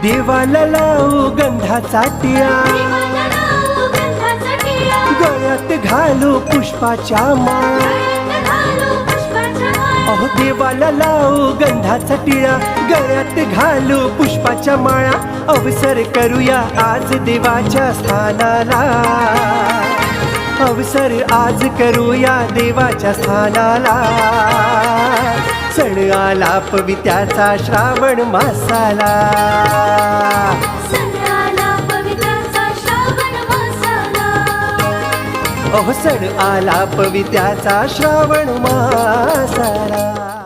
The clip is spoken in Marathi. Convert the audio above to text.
देवाला लावू गंधाचा टिळा, गळ्यात घालू पुष्पाच्या माळा. अहो देवाला लावू गंधाचा टिळा, गळ्यात घालू पुष्पाच्या माळा. अवसर करूया आज देवाच्या स्थानाला, अवसर आज करूया देवाच्या स्थानाला. सण आला पवित्र्याचा श्रावण मासाला, अहो सण आला पवित्र्याचा श्रावण मासाला.